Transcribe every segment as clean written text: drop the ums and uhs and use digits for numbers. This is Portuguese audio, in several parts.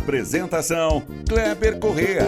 Apresentação: Kleber Correa.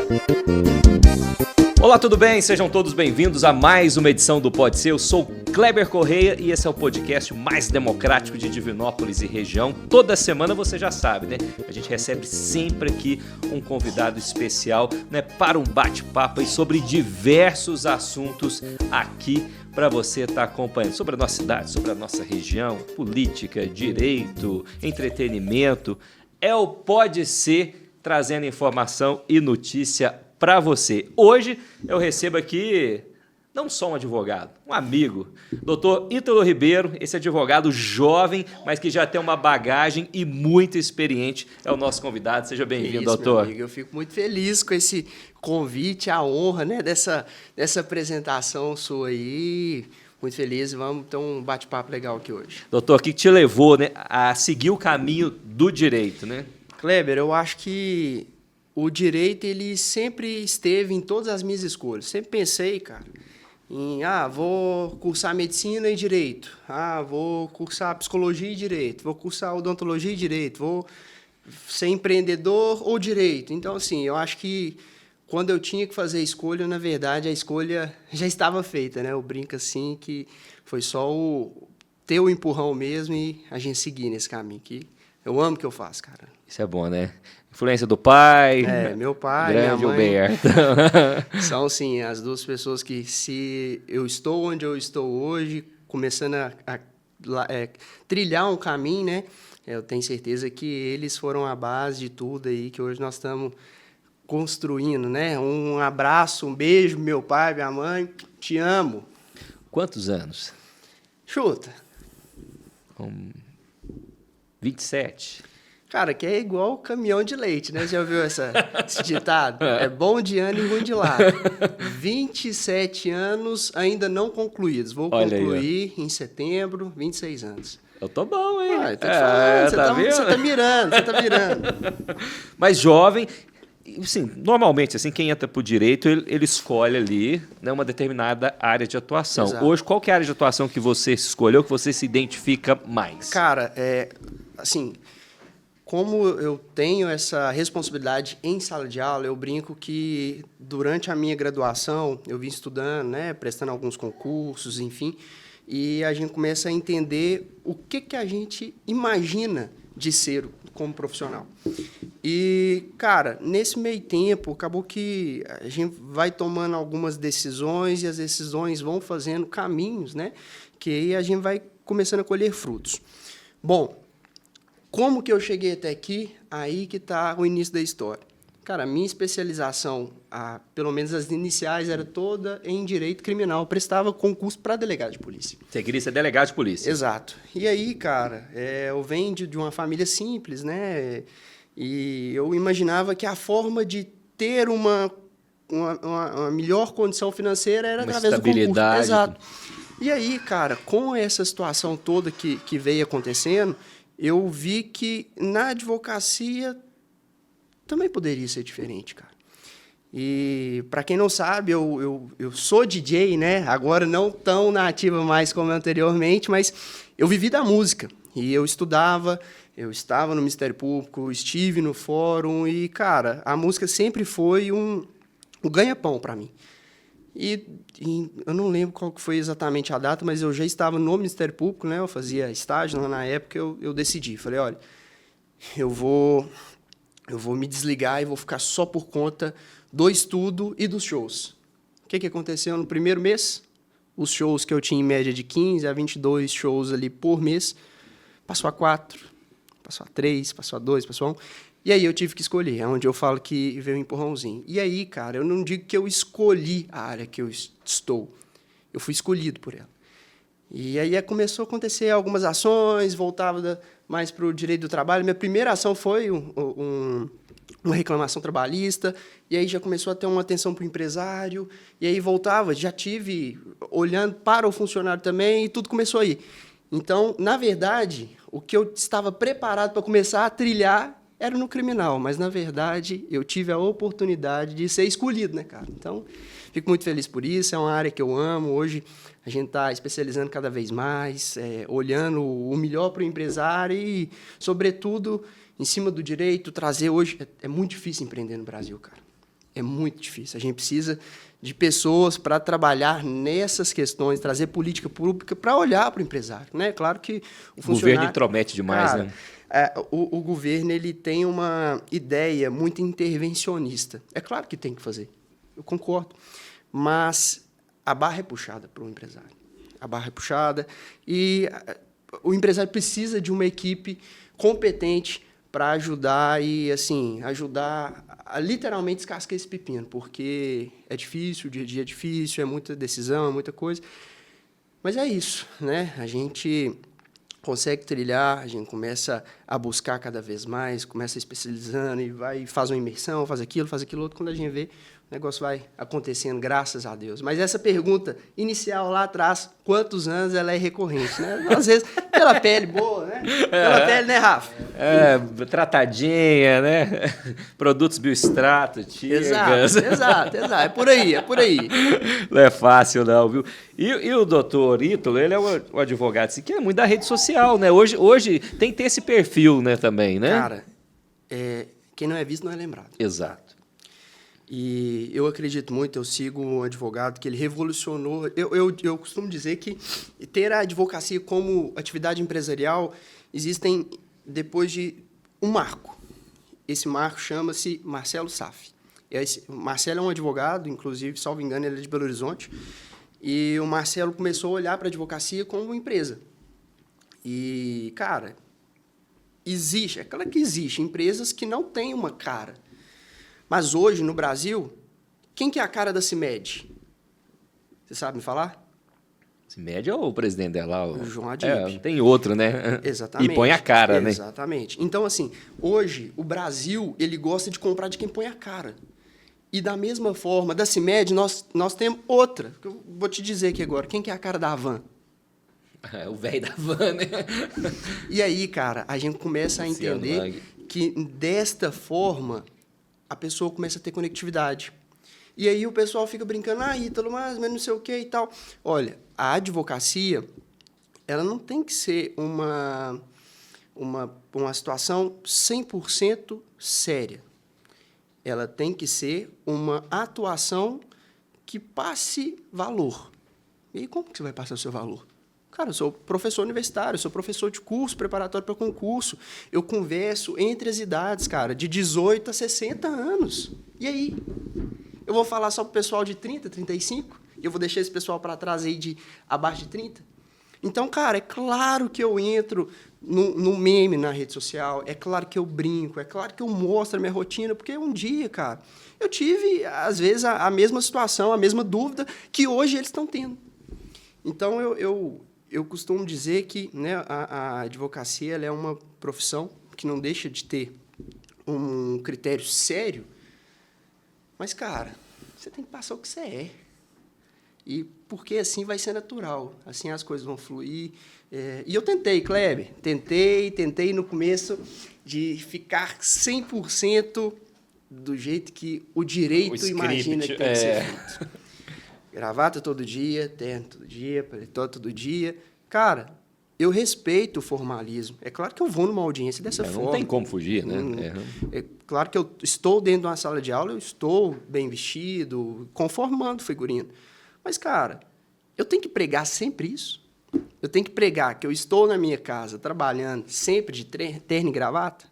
Olá, tudo bem? Sejam todos bem-vindos a mais uma edição do Pode Ser. Eu sou Kleber Correa e esse é o podcast mais democrático de Divinópolis e região. Toda semana você já sabe, né? A gente recebe sempre aqui um convidado especial, né, para um bate-papo aí sobre diversos assuntos aqui para você estar acompanhando. Sobre a nossa cidade, sobre a nossa região, política, direito, entretenimento. É o Pode Ser, trazendo informação e notícia para você. Hoje eu recebo aqui não só um advogado, um amigo, Dr. Ítalo Ribeiro, esse advogado jovem, mas que já tem uma bagagem e muito experiente, é o nosso convidado. Seja bem-vindo, doutor. Meu amigo, eu fico muito feliz com esse convite, a honra, né, dessa apresentação sua aí. Muito feliz, vamos ter um bate-papo legal aqui hoje. Doutor, o que te levou, né, a seguir o caminho do direito, né? Kleber, eu acho que o direito, ele sempre esteve em todas as minhas escolhas. Sempre pensei, cara, em, vou cursar medicina e direito. Vou cursar psicologia e direito. Vou cursar odontologia e direito. Vou ser empreendedor ou direito. Então, assim, eu acho que quando eu tinha que fazer a escolha, na verdade, a escolha já estava feita, né? Eu brinco assim que foi só ter o empurrão mesmo e a gente seguir nesse caminho que eu amo o que eu faço, cara. Isso é bom, né? Influência do pai. Meu pai, grande minha mãe. Humberto. São, sim, as duas pessoas que, se eu estou onde eu estou hoje, começando a trilhar um caminho, né? Eu tenho certeza que eles foram a base de tudo aí que hoje nós estamos construindo, né? Um abraço, um beijo, meu pai, minha mãe, te amo. Quantos anos? Chuta. 27. Cara, que é igual caminhão de leite, né? Já ouviu esse ditado? É bom de ano e ruim de lado. 27 anos ainda não concluídos. Vou concluir em setembro, 26 anos. Eu tô bom, hein? Eu tô te falando, você tá mirando. Mas jovem, assim, normalmente, assim, quem entra pro direito, ele escolhe ali, né, uma determinada área de atuação. Exato. Hoje, qual que é a área de atuação que você escolheu, que você se identifica mais? Cara, assim, como eu tenho essa responsabilidade em sala de aula, eu brinco que durante a minha graduação, eu vim estudando, né, prestando alguns concursos, enfim, e a gente começa a entender o que a gente imagina de ser como profissional. E, cara, nesse meio tempo, acabou que a gente vai tomando algumas decisões e as decisões vão fazendo caminhos, né, que aí a gente vai começando a colher frutos. Bom, como que eu cheguei até aqui? Aí que está o início da história. Cara, a minha especialização, pelo menos as iniciais, era toda em direito criminal. Eu prestava concurso para delegado de polícia. Você queria ser delegado de polícia? Exato. E aí, cara, eu venho de uma família simples, né? E eu imaginava que a forma de ter uma melhor condição financeira era através do concurso. Exato. E aí, cara, com essa situação toda que veio acontecendo, eu vi que na advocacia também poderia ser diferente, cara. E, para quem não sabe, eu sou DJ, né? Agora não tão na ativa mais como anteriormente, mas eu vivi da música. E eu estudava, eu estava no Ministério Público, estive no fórum e, cara, a música sempre foi um ganha-pão para mim. E eu não lembro qual que foi exatamente a data, mas eu já estava no Ministério Público, né? Eu fazia estágio na época, eu decidi. Falei, olha, eu vou me desligar e vou ficar só por conta do estudo e dos shows. O que aconteceu no primeiro mês? Os shows que eu tinha em média de 15 a 22 shows ali por mês, passou a 4, passou a 3, passou a 2, passou a 1. E aí eu tive que escolher, é onde eu falo que veio um empurrãozinho. E aí, cara, eu não digo que eu escolhi a área que eu estou, eu fui escolhido por ela. E aí começou a acontecer algumas ações, voltava mais para o direito do trabalho. Minha primeira ação foi uma reclamação trabalhista, e aí já começou a ter uma atenção para o empresário, e aí voltava, já tive olhando para o funcionário também, e tudo começou a ir. Então, na verdade, o que eu estava preparado para começar a trilhar era no criminal, mas, na verdade, eu tive a oportunidade de ser escolhido, né, cara? Então, fico muito feliz por isso, é uma área que eu amo. Hoje, a gente está especializando cada vez mais, olhando o melhor para o empresário e, sobretudo, em cima do direito, trazer hoje... É muito difícil empreender no Brasil, cara. É muito difícil. A gente precisa de pessoas para trabalhar nessas questões, trazer política pública para olhar para o empresário, né? Claro que o funcionário... O governo intromete demais, cara, né? O governo ele tem uma ideia muito intervencionista. É claro que tem que fazer, eu concordo, mas a barra é puxada para o empresário. A barra é puxada e o empresário precisa de uma equipe competente para ajudar e assim ajudar a literalmente descascar esse pepino, porque é difícil, o dia a dia é difícil, é muita decisão, é muita coisa. Mas é isso, né? A gente consegue trilhar, a gente começa a buscar cada vez mais, começa especializando e vai faz uma imersão, faz aquilo outro, quando a gente vê, o negócio vai acontecendo, graças a Deus. Mas essa pergunta inicial lá atrás, quantos anos, ela é recorrente, né? Às vezes, pela pele boa, né? Pela pele, né, Rafa? Tratadinha, né? Produtos bioextrato, tigas. Exato. É por aí. Não é fácil não, viu? E o doutor Ítalo, ele é o advogado assim, que é muito da rede social, né? Hoje tem que ter esse perfil, né, também, né? Cara, quem não é visto não é lembrado. Exato. E eu acredito muito, eu sigo um advogado que ele revolucionou. Eu costumo dizer que ter a advocacia como atividade empresarial existem depois de um marco. Esse marco chama-se Marcelo Saffi. O Marcelo é um advogado, inclusive, salvo engano, ele é de Belo Horizonte. E o Marcelo começou a olhar para a advocacia como uma empresa. E, cara, é claro que existe empresas que não têm uma cara. Mas hoje, no Brasil, quem que é a cara da CIMED? Você sabe me falar? CIMED é o presidente dela. O João Adib. Não tem outro, né? Exatamente. E põe a cara, né? Exatamente. Então, assim, hoje, o Brasil, ele gosta de comprar de quem põe a cara. E, da mesma forma, da CIMED, nós temos outra. Que eu vou te dizer aqui agora. Quem que é a cara da Havan? É o velho da van, né? E aí, cara, a gente começa a entender que, desta forma, a pessoa começa a ter conectividade. E aí o pessoal fica brincando, Ítalo, mas não sei o que e tal. Olha, a advocacia, ela não tem que ser uma situação 100% séria. Ela tem que ser uma atuação que passe valor. E aí, como que você vai passar o seu valor? Cara, eu sou professor universitário, eu sou professor de curso preparatório para concurso. Eu converso entre as idades, cara, de 18 a 60 anos. E aí? Eu vou falar só para o pessoal de 30, 35? E eu vou deixar esse pessoal para trás aí de abaixo de 30? Então, cara, é claro que eu entro no meme na rede social, é claro que eu brinco, é claro que eu mostro a minha rotina, porque um dia, cara, eu tive, às vezes, a mesma situação, a mesma dúvida que hoje eles estão tendo. Então, eu costumo dizer que, né, a advocacia ela é uma profissão que não deixa de ter um critério sério, mas, cara, você tem que passar o que você é. E porque assim vai ser natural, assim as coisas vão fluir. E eu tentei, Kleber, tentei no começo de ficar 100% do jeito que o direito imagina que tem que ser feito. Gravata todo dia, terno todo dia, paletó todo dia. Cara, eu respeito o formalismo. É claro que eu vou numa audiência dessa forma. Não tem como fugir, né? É claro que eu estou dentro de uma sala de aula, eu estou bem vestido, conformando o figurino. Mas, cara, eu tenho que pregar sempre isso. Eu tenho que pregar que eu estou na minha casa trabalhando sempre de terno e gravata.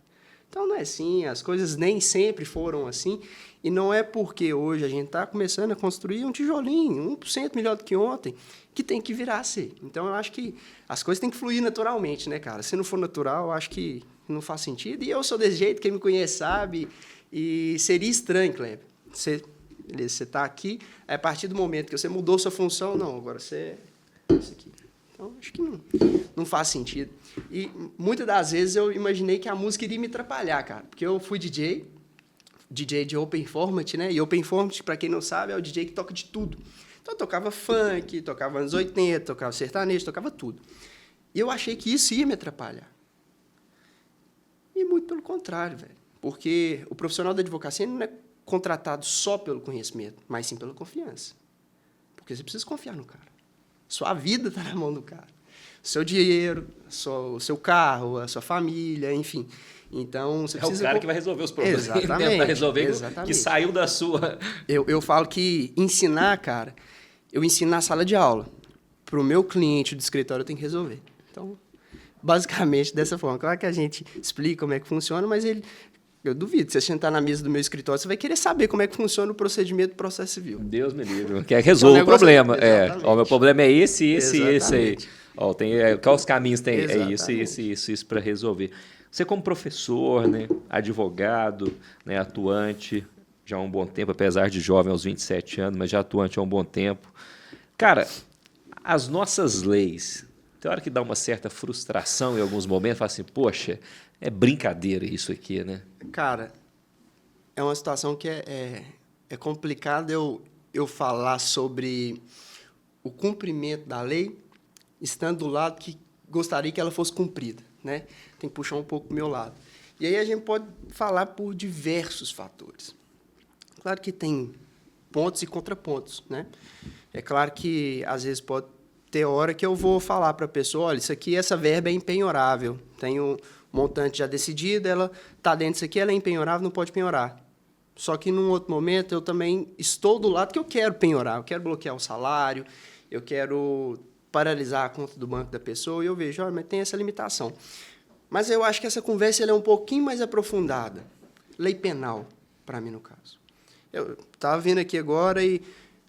Então, não é assim, as coisas nem sempre foram assim. E não é porque hoje a gente está começando a construir um tijolinho, 1% melhor do que ontem, que tem que virar a ser. Então, eu acho que as coisas têm que fluir naturalmente, né, cara? Se não for natural, eu acho que não faz sentido. E eu sou desse jeito, quem me conhece sabe. E seria estranho, Kleber, você está aqui, a partir do momento que você mudou sua função, não, agora você é isso aqui. Então, acho que não faz sentido. E muitas das vezes eu imaginei que a música iria me atrapalhar, cara, porque eu fui DJ de Open Format, né? E Open Format, para quem não sabe, é o DJ que toca de tudo. Então, eu tocava funk, tocava anos 80, tocava sertanejo, tocava tudo. E eu achei que isso ia me atrapalhar. E muito pelo contrário, velho. Porque o profissional da advocacia não é contratado só pelo conhecimento, mas sim pela confiança. Porque você precisa confiar no cara. Sua vida está na mão do cara. O seu dinheiro, o seu carro, a sua família, enfim. Então, você É precisa... o cara que vai resolver os problemas. Exatamente. Tentar resolver Exatamente. que saiu da sua... Eu falo que ensinar, cara, eu ensino na sala de aula. Para o meu cliente do escritório, eu tenho que resolver. Então, basicamente, dessa forma. Claro que a gente explica como é que funciona, mas eu duvido. Se você sentar na mesa do meu escritório, você vai querer saber como é que funciona o procedimento do processo civil. Deus me livre. Quer resolver o problema. O meu problema é esse aí. Ó, quais os caminhos tem? Exatamente. É isso para resolver. Você como professor, né, advogado, né, atuante já há um bom tempo, apesar de jovem aos 27 anos, mas já atuante há um bom tempo. Cara, as nossas leis, tem hora que dá uma certa frustração em alguns momentos, fala assim, poxa, é brincadeira isso aqui, né? Cara, é uma situação que é complicado eu falar sobre o cumprimento da lei, estando do lado que gostaria que ela fosse cumprida, né? Tem que puxar um pouco para o meu lado. E aí a gente pode falar por diversos fatores. Claro que tem pontos e contrapontos, né? É claro que, às vezes, pode ter hora que eu vou falar para a pessoa, olha, isso aqui, essa verba é impenhorável, tem um montante já decidido, ela está dentro disso aqui, ela é impenhorável, não pode penhorar. Só que, num outro momento, eu também estou do lado que eu quero penhorar, eu quero bloquear o salário, eu quero paralisar a conta do banco da pessoa, e eu vejo, olha, mas tem essa limitação. Mas eu acho que essa conversa ela é um pouquinho mais aprofundada. Lei penal, para mim, no caso. Eu estava vendo aqui agora e,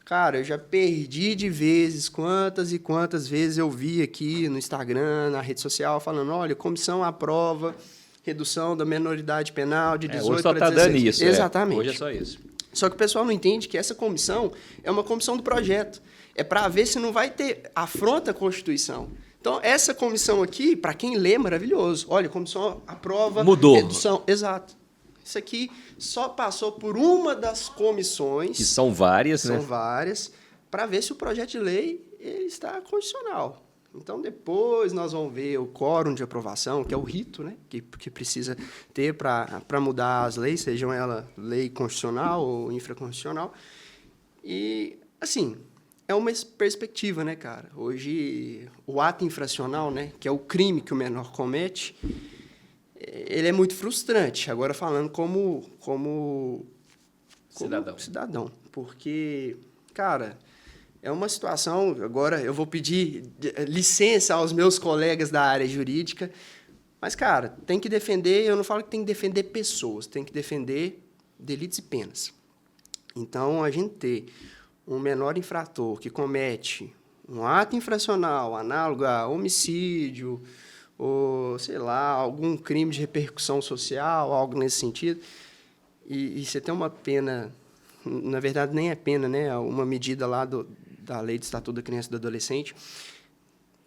cara, eu já perdi de vezes, quantas e quantas vezes eu vi aqui no Instagram, na rede social, falando, olha, comissão aprova redução da menoridade penal de 18 hoje só para 16. Tá dando isso. Exatamente. Hoje é só isso. Só que o pessoal não entende que essa comissão é uma comissão do projeto. É para ver se não vai ter afronta à Constituição. Então, essa comissão aqui, para quem lê, é maravilhoso. Olha, a comissão aprova... Mudou. Redução. Exato. Isso aqui só passou por uma das comissões... Que são várias, né? São várias, para ver se o projeto de lei ele está constitucional. Então, depois nós vamos ver o quórum de aprovação, que é o rito, né, que precisa ter para mudar as leis, sejam elas lei constitucional ou infraconstitucional. E, assim, é uma perspectiva, né, cara? Hoje, o ato infracional, né, que é o crime que o menor comete, ele é muito frustrante. Agora, falando como cidadão. Porque, cara... É uma situação, agora eu vou pedir licença aos meus colegas da área jurídica, mas, cara, tem que defender, eu não falo que tem que defender pessoas, tem que defender delitos e penas. Então, a gente ter um menor infrator que comete um ato infracional análogo a homicídio, ou, sei lá, algum crime de repercussão social, algo nesse sentido, e você tem uma pena, na verdade nem é pena, né? Uma medida lá da Lei de Estatuto da Criança e do Adolescente.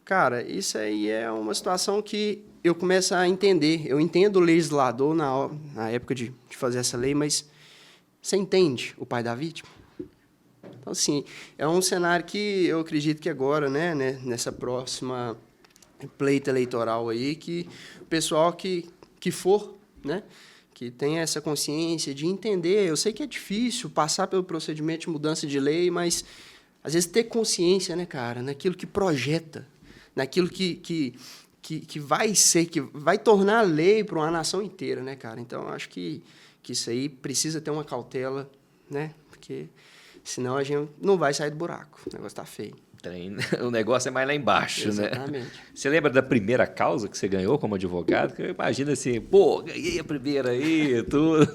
Cara, isso aí é uma situação que eu começo a entender. Eu entendo o legislador na época de fazer essa lei, mas você entende o pai da vítima? Então, assim, é um cenário que eu acredito que agora, né, nessa próxima pleito eleitoral aí, que o pessoal que for, né, que tenha essa consciência de entender. Eu sei que é difícil passar pelo procedimento de mudança de lei, mas... Às vezes, ter consciência, né, cara, naquilo que projeta, naquilo que vai ser, que vai tornar lei para uma nação inteira, né, cara? Então, eu acho que isso aí precisa ter uma cautela, né? Porque senão a gente não vai sair do buraco. O negócio está feio. O negócio é mais lá embaixo, Exatamente. Né? Você lembra da primeira causa que você ganhou como advogado? Que eu imagino assim, pô, ganhei a primeira aí, tudo.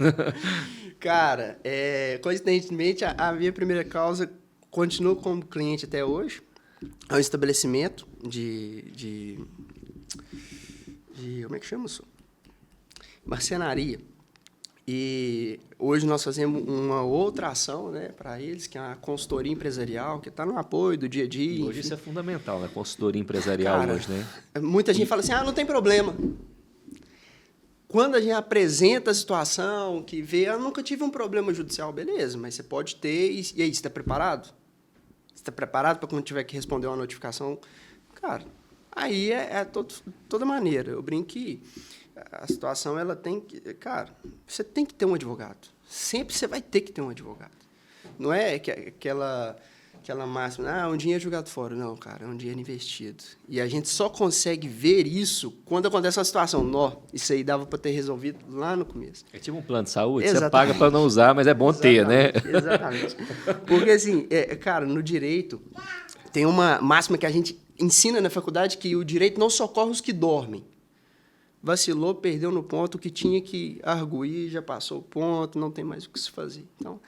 Cara, coincidentemente, a minha primeira causa... Continuo como cliente até hoje. É um estabelecimento de como é que chama isso? Marcenaria. E hoje nós fazemos uma outra ação, né, para eles, que é a consultoria empresarial, que está no apoio do dia a dia. Hoje isso é fundamental, né? Consultoria empresarial. Cara, hoje, né? Muita gente fala assim, não tem problema. Quando a gente apresenta a situação, que vê, eu nunca tive um problema judicial, beleza, mas você pode ter, e aí, você está preparado? Você está preparado para quando tiver que responder uma notificação? Cara, aí toda maneira. Eu brinco que a situação, ela tem que... Cara, você tem que ter um advogado. Sempre você vai ter que ter um advogado. Não é aquela aquela máxima, um dinheiro jogado fora. Não, cara, é um dinheiro investido. E a gente só consegue ver isso quando acontece uma situação. Isso aí dava para ter resolvido lá no começo. É tipo um plano de saúde, Exatamente. Você paga para não usar, mas é bom ter, né? Exatamente. Porque, assim, cara, no direito, tem uma máxima que a gente ensina na faculdade que o direito não socorre os que dormem. Vacilou, perdeu no ponto, o que tinha que arguir, já passou o ponto, não tem mais o que se fazer. Então,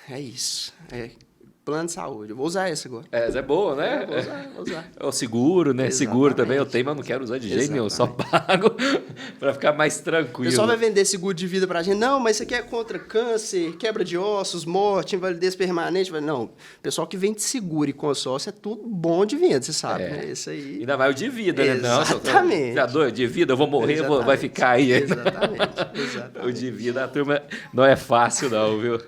é isso. Plano de saúde. Eu vou usar essa agora. Essa é boa, né? Vou usar. É o seguro, né? Exatamente. Seguro também eu tenho, mas não quero usar de jeito nenhum. Só pago para ficar mais tranquilo. O pessoal vai vender seguro de vida pra gente. Não, mas isso aqui é contra câncer, quebra de ossos, morte, invalidez permanente. Não, o pessoal que vende seguro e consórcio é tudo bom de venda, você sabe, né? Isso aí. Ainda mais o de vida, né? Exatamente. Não, de vida, eu vou morrer, vai ficar aí. Exatamente. O de vida, a turma não é fácil não, viu?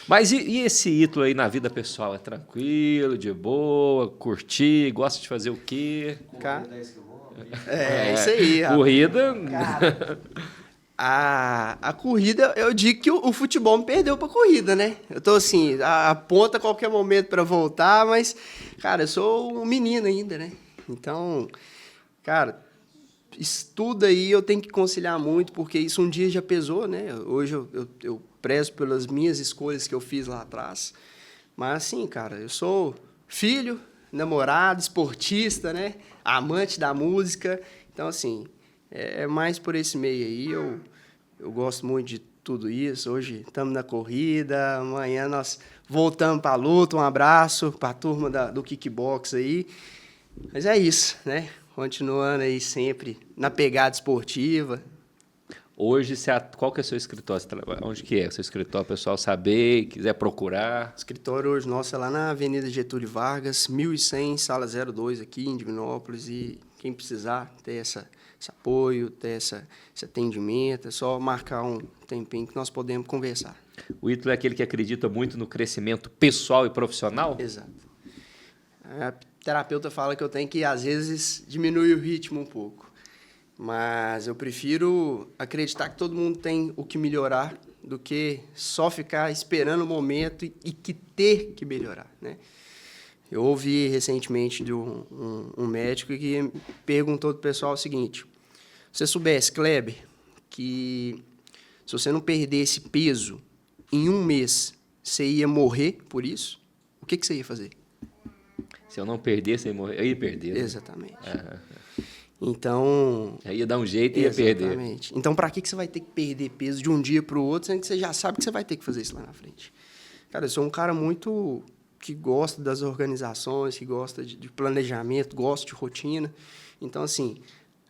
Mas e esse Ítalo aí na vida pessoal? É tranquilo, de boa, curtir, gosta de fazer o quê? Isso aí. Corrida. Cara, a corrida, eu digo que o futebol me perdeu pra corrida, né? Eu tô assim, aponta a qualquer momento para voltar, mas, cara, eu sou um menino ainda, né? Então, cara, estudo aí eu tenho que conciliar muito, porque isso um dia já pesou, né? Hoje eu prezo pelas minhas escolhas que eu fiz lá atrás. Mas, assim, cara, eu sou filho, namorado, esportista, né? Amante da música. Então, assim, é mais por esse meio aí. Eu gosto muito de tudo isso. Hoje estamos na corrida, amanhã nós voltamos para a luta. Um abraço para a turma do kickbox aí. Mas é isso, né? Continuando aí sempre na pegada esportiva. Hoje, qual que é o seu escritório? Onde que é o seu escritório? O pessoal saber, quiser procurar. O escritório hoje nosso é lá na Avenida Getúlio Vargas, 1100, sala 02, aqui em Divinópolis. E quem precisar ter esse apoio, ter esse atendimento, é só marcar um tempinho que nós podemos conversar. O Ítalo é aquele que acredita muito no crescimento pessoal e profissional? Exato. A terapeuta fala que eu tenho que, às vezes, diminuir o ritmo um pouco. Mas eu prefiro acreditar que todo mundo tem o que melhorar do que só ficar esperando o momento e que ter que melhorar, né? Eu ouvi recentemente de um médico que perguntou para o pessoal o seguinte: se você soubesse, Kleber, que se você não perdesse peso em um mês, você ia morrer por isso, o que você ia fazer? Se eu não perdesse, eu ia perder. Né? Exatamente. Então... Aí ia dar um jeito e ia perder. Exatamente. Então, para que você vai ter que perder peso de um dia para o outro, sendo que você já sabe que você vai ter que fazer isso lá na frente? Cara, eu sou um cara muito que gosta das organizações, que gosta de planejamento, gosta de rotina. Então, assim,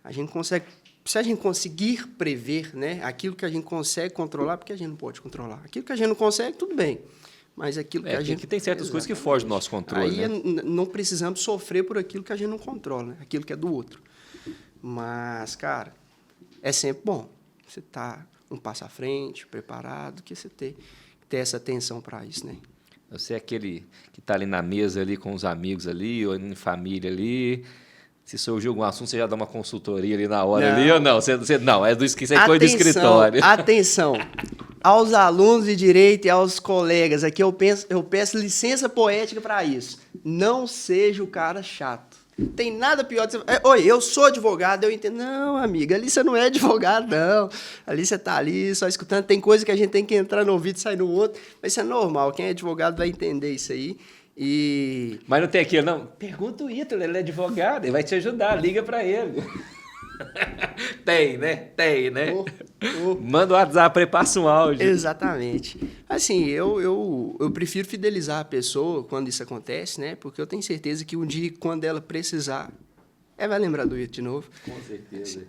a gente consegue... Se a gente conseguir prever, né, aquilo que a gente consegue controlar, porque a gente não pode controlar. Aquilo que a gente não consegue, tudo bem. Mas aquilo que a gente... tem certas coisas que fogem do nosso controle. Aí né? Não precisamos sofrer por aquilo que a gente não controla, né? Aquilo que é do outro. Mas, cara, é sempre bom você estar um passo à frente, preparado, que você ter essa atenção para isso, né? Você é aquele que está ali na mesa ali com os amigos ali, ou em família ali. Se surgir algum assunto, você já dá uma consultoria ali na hora ali, ou não? Você não, é coisa do escritório. Atenção! Aos alunos de direito e aos colegas, aqui eu peço licença poética para isso. Não seja o cara chato. Tem nada pior de você... Oi, eu sou advogado, eu entendo. Não, amiga, ali você não é advogado, não. Ali você está ali só escutando. Tem coisa que a gente tem que entrar no ouvido e sair no outro. Mas isso é normal, quem é advogado vai entender isso aí. Mas não tem aquilo, não? Pergunta o Ítalo, ele é advogado, ele vai te ajudar, liga para ele. Tem, né? Manda o WhatsApp aí, passa um áudio. Exatamente. Assim, eu prefiro fidelizar a pessoa quando isso acontece, né? Porque eu tenho certeza que um dia, quando ela precisar, ela vai lembrar do Ítalo de novo. Com certeza.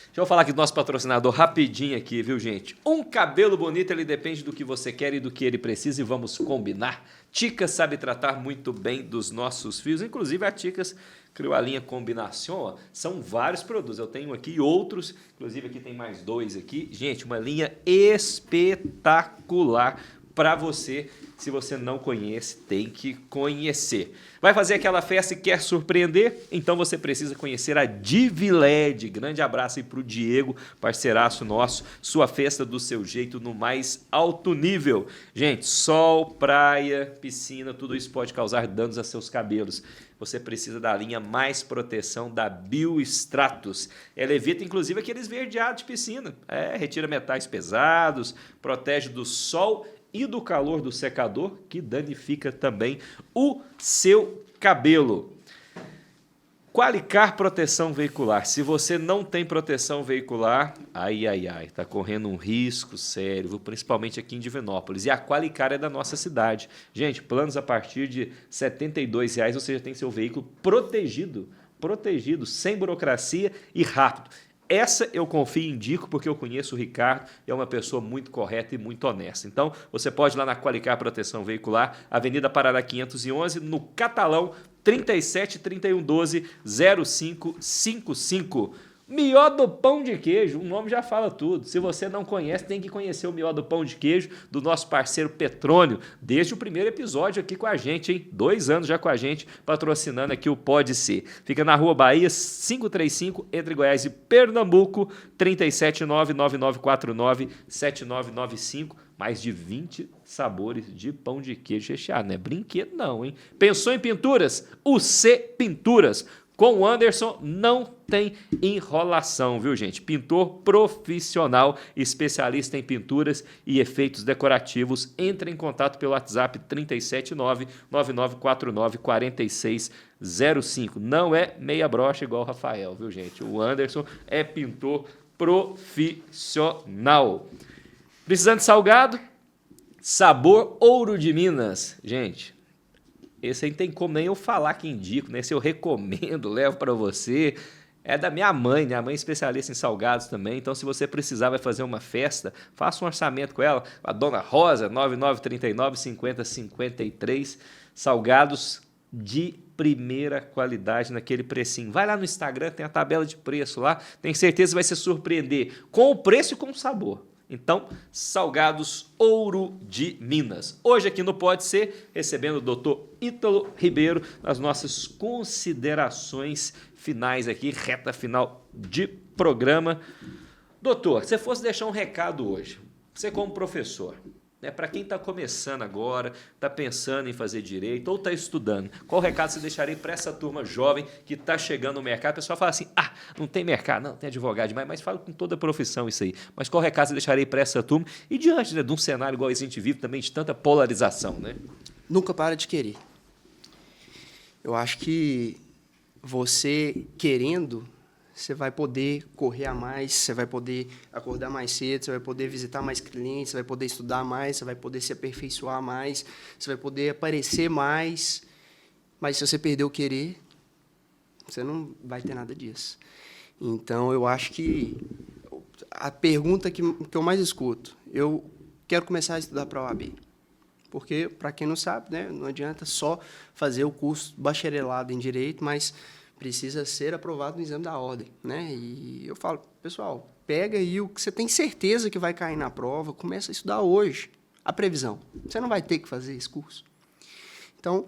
Deixa eu falar aqui do nosso patrocinador rapidinho aqui, viu, gente? Um cabelo bonito, ele depende do que você quer e do que ele precisa, e vamos combinar. Ticas sabe tratar muito bem dos nossos fios, inclusive a Ticas criou a linha Combinação, ó. São vários produtos, eu tenho aqui outros, inclusive aqui tem mais 2 aqui. Gente, uma linha espetacular, para você. Se você não conhece, tem que conhecer. Vai fazer aquela festa e quer surpreender? Então você precisa conhecer a Diviled. Grande abraço aí para o Diego, parceiraço nosso. Sua festa do seu jeito no mais alto nível. Gente, sol, praia, piscina, tudo isso pode causar danos a seus cabelos. Você precisa da linha Mais Proteção da Biostratos. Ela evita, inclusive, aqueles verdeados de piscina. Retira metais pesados, protege do sol e do calor do secador, que danifica também o seu cabelo. Qualicar Proteção Veicular. Se você não tem proteção veicular, tá correndo um risco sério, principalmente aqui em Divinópolis. E a Qualicar é da nossa cidade. Gente, planos a partir de R$ 72,00, você já tem seu veículo protegido, sem burocracia e rápido. Essa eu confio e indico porque eu conheço o Ricardo, é uma pessoa muito correta e muito honesta. Então, você pode ir lá na Qualicar Proteção Veicular, Avenida Paraná 511, no Catalão 37 31 12 0555. Mió do Pão de Queijo, o nome já fala tudo. Se você não conhece, tem que conhecer o Mió do Pão de Queijo do nosso parceiro Petrônio, desde o primeiro episódio aqui com a gente, hein? 2 anos já com a gente, patrocinando aqui o Pode Ser. Fica na Rua Bahia, 535, entre Goiás e Pernambuco, 379-9949-7995. Mais de 20 sabores de pão de queijo recheado. Não é brinquedo não, hein? Pensou em pinturas? O C Pinturas. Com o Anderson não tem enrolação, viu, gente? Pintor profissional, especialista em pinturas e efeitos decorativos. Entre em contato pelo WhatsApp 379-9949-4605. Não é meia brocha igual o Rafael, viu, gente? O Anderson é pintor profissional. Precisando de salgado? Sabor Ouro de Minas. Gente, esse aí não tem como nem eu falar que indico, né? Esse eu recomendo, levo para você. É da minha mãe é especialista em salgados também. Então, se você precisar, vai fazer uma festa, faça um orçamento com ela. A Dona Rosa, 9939-5053. Salgados de primeira qualidade naquele precinho. Vai lá no Instagram, tem a tabela de preço lá. Tenho certeza que vai se surpreender com o preço e com o sabor. Então, Salgados Ouro de Minas. Hoje aqui no Pode Ser, recebendo o Dr. Ítalo Ribeiro nas nossas considerações finais aqui, reta final de programa. Doutor, se você fosse deixar um recado hoje, você como professor, né, para quem está começando agora, está pensando em fazer direito ou está estudando, qual recado você deixaria para essa turma jovem que está chegando no mercado? O pessoal fala assim, não tem mercado, não, tem advogado demais, mas fala com toda a profissão isso aí. Mas qual recado você deixaria para essa turma? E diante, né, de um cenário igual esse a gente vive também, de tanta polarização, né? Nunca para de querer. Eu acho que você querendo, você vai poder correr a mais, você vai poder acordar mais cedo, você vai poder visitar mais clientes, você vai poder estudar mais, você vai poder se aperfeiçoar mais, você vai poder aparecer mais. Mas se você perder o querer, você não vai ter nada disso. Então, eu acho que a pergunta que eu mais escuto, eu quero começar a estudar para a OAB. Porque, para quem não sabe, né, não adianta só fazer o curso bacharelado em Direito, mas precisa ser aprovado no exame da ordem, né? E eu falo, pessoal, pega aí o que você tem certeza que vai cair na prova, começa a estudar hoje. A previsão. Você não vai ter que fazer esse curso. Então,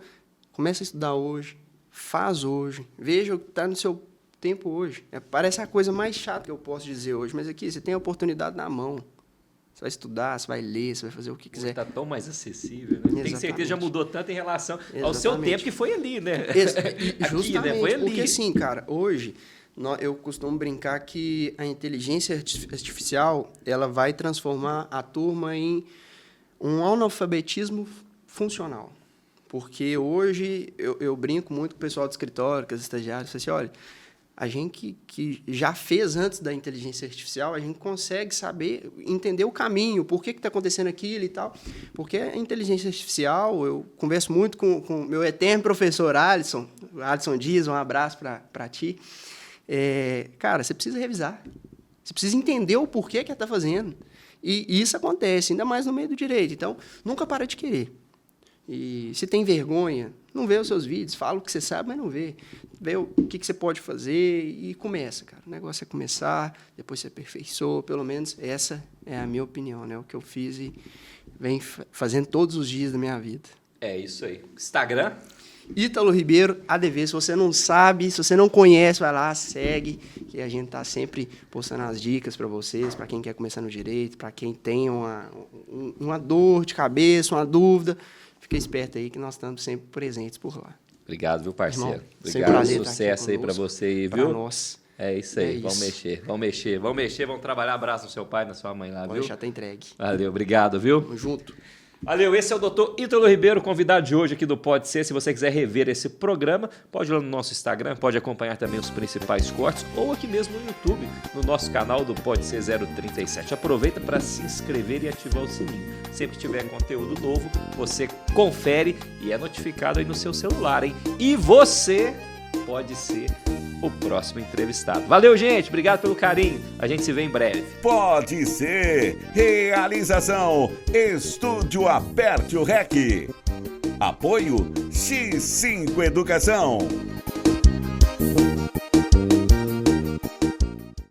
começa a estudar hoje, faz hoje, veja o que está no seu tempo hoje. Parece a coisa mais chata que eu posso dizer hoje, mas aqui você tem a oportunidade na mão. Você vai estudar, você vai ler, você vai fazer o que quiser. Está tão mais acessível, né? Tem certeza já mudou tanto em relação ao seu tempo que foi ali, né? Justamente, aqui, né? Foi ali. Porque assim, cara, hoje eu costumo brincar que a inteligência artificial ela vai transformar a turma em um analfabetismo funcional. Porque hoje eu brinco muito com o pessoal do escritório, com os estagiários, assim, olha, a gente que já fez antes da inteligência artificial, a gente consegue saber, entender o caminho, por que está acontecendo aquilo e tal. Porque a inteligência artificial, eu converso muito com o meu eterno professor Alisson Dias, um abraço para ti. Cara, você precisa revisar. Você precisa entender o porquê que ela está fazendo. E isso acontece, ainda mais no meio do direito. Então, nunca para de querer. E se tem vergonha, Não vê os seus vídeos, fala o que você sabe, mas não vê. Vê o que você pode fazer e começa, cara. O negócio é começar, depois você aperfeiçoa, pelo menos essa é a minha opinião, né? O que eu fiz e venho fazendo todos os dias da minha vida. É isso aí. Instagram? Ítalo Ribeiro, ADV. Se você não sabe, se você não conhece, vai lá, segue, que a gente tá sempre postando as dicas para vocês, para quem quer começar no direito, para quem tem uma dor de cabeça, uma dúvida. Fica esperto aí que nós estamos sempre presentes por lá. Obrigado, viu, parceiro? Irmão, obrigado, sucesso aí para você aí, viu? Pra nós. É isso aí, vamos mexer, vamos trabalhar. Abraço no seu pai, na sua mãe lá, Pode viu? deixar, tá entregue. Valeu, obrigado, viu? Tamo junto. Valeu, esse é o Dr. Ítalo Ribeiro, convidado de hoje aqui do Pode Ser. Se você quiser rever esse programa, pode ir lá no nosso Instagram, pode acompanhar também os principais cortes, ou aqui mesmo no YouTube, no nosso canal do Pode Ser 037. Aproveita para se inscrever e ativar o sininho. Sempre que tiver conteúdo novo, você confere e é notificado aí no seu celular, hein? E você pode ser o próximo entrevistado. Valeu, gente. Obrigado pelo carinho. A gente se vê em breve. Pode Ser. Realização. Estúdio Aperte o REC. Apoio X5 Educação.